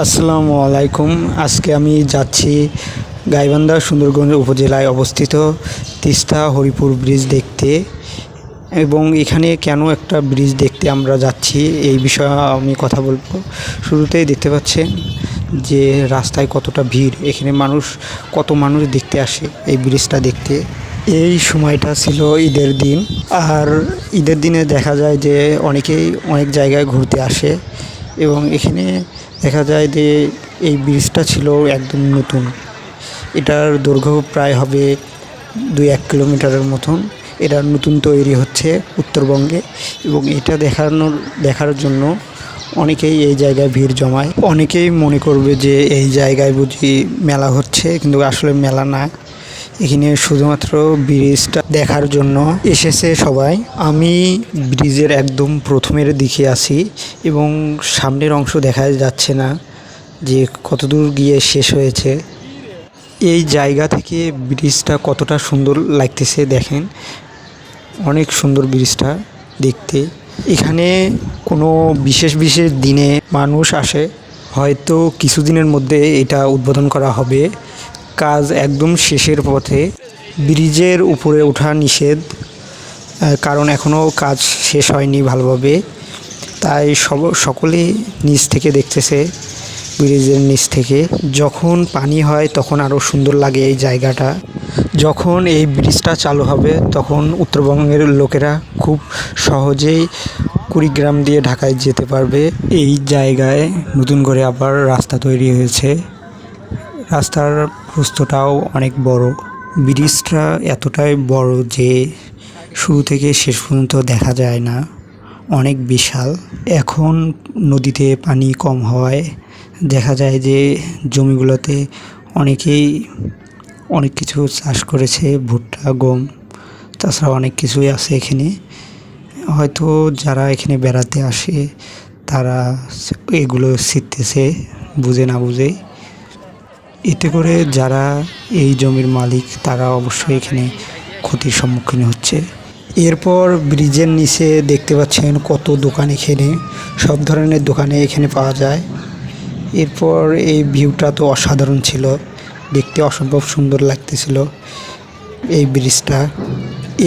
আসসালামু আলাইকুম। আজকে আমি যাচ্ছি গাইবান্ধা সুন্দরগঞ্জ উপজেলায় অবস্থিত তিস্তা হরিপুর ব্রিজ দেখতে। এবং এখানে কেন একটা ব্রিজ দেখতে আমরা যাচ্ছি এই বিষয়ে আমি কথা বলবো। শুরুতেই দেখতে পাচ্ছেন যে রাস্তায় কতটা ভিড়, এখানে কত মানুষ দেখতে আসে এই ব্রিজটা দেখতে। এই সময়টা ছিল ঈদের দিন, আর ঈদের দিনে দেখা যায় যে অনেকেই অনেক জায়গায় ঘুরতে আসে। এবং এখানে দেখা যায় যে এই ব্রিজটা ছিল একদম নতুন। এটার দৈর্ঘ্য প্রায় হবে 2-1 কিলোমিটারের মতন। এটা নতুন তৈরি হচ্ছে উত্তরবঙ্গে, এবং এটা দেখার জন্য অনেকেই এই জায়গায় ভিড় জমায়। অনেকেই মনে করবে যে এই জায়গায় বুঝি মেলা হচ্ছে, কিন্তু আসলে মেলা না, এখানে শুধুমাত্র ব্রিজটা দেখার জন্য এসেছে সবাই। আমি ব্রিজের একদম প্রথমের দিকে আছি এবং সামনের অংশ দেখা যাচ্ছে না যে কতদূর গিয়ে শেষ হয়েছে। এই জায়গা থেকে ব্রিজটা কতটা সুন্দর লাগতেছে দেখেন, অনেক সুন্দর ব্রিজটা দেখতে। এখানে কোনো বিশেষ দিনে মানুষ আসে, হয়তো কিছুদিনের মধ্যে এটা উদ্বোধন করা হবে। কাজ একদম শেষের পথে। ব্রিজের উপরে ওঠা নিষেধ, কারণ এখনও কাজ শেষ হয়নি ভালোভাবে। তাই সকলেই নিচ থেকে দেখতেছে, ব্রিজের নিচ থেকে। যখন পানি হয় তখন আরও সুন্দর লাগে এই জায়গাটা। যখন এই ব্রিজটা চালু হবে তখন উত্তরবঙ্গের লোকেরা খুব সহজেই কুড়িগ্রাম দিয়ে ঢাকায় যেতে পারবে। এই জায়গায় নতুন করে আবার রাস্তা তৈরি হয়েছে। রাস্তার প্রস্থটাও অনেক বড়। ব্রিজটা এতটাই বড় যে শুরু থেকে শেষ পর্যন্ত দেখা যায় না, অনেক বিশাল। এখন নদীতে পানি কম হওয়ায় দেখা যায় যে জমিগুলোতে অনেকেই অনেক কিছু চাষ করেছে, ভুট্টা, গম, তাছাড়া অনেক কিছুই আছে এখানে। হয়তো যারা এখানে বেড়াতে আসে তারা এগুলো শিখতেছে বুঝে না বুঝে। এতে করে যারা এই জমির মালিক তারা অবশ্যই এখানে ক্ষতির সম্মুখীন হচ্ছে। এরপর ব্রিজের নিচে দেখতে পাচ্ছেন কত দোকান, এখানে সব ধরনের দোকানে এখানে পাওয়া যায়। এরপর এই ভিউটা তো অসাধারণ ছিল, দেখতে অসম্ভব সুন্দর লাগতেছিল এই ব্রিজটা।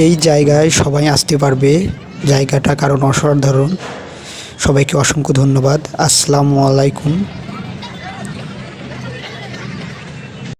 এই জায়গায় সবাই আসতে পারবে জায়গাটা কারণ অসাধারণ। সবাইকে অসংখ্য ধন্যবাদ। আসসালামু আলাইকুম।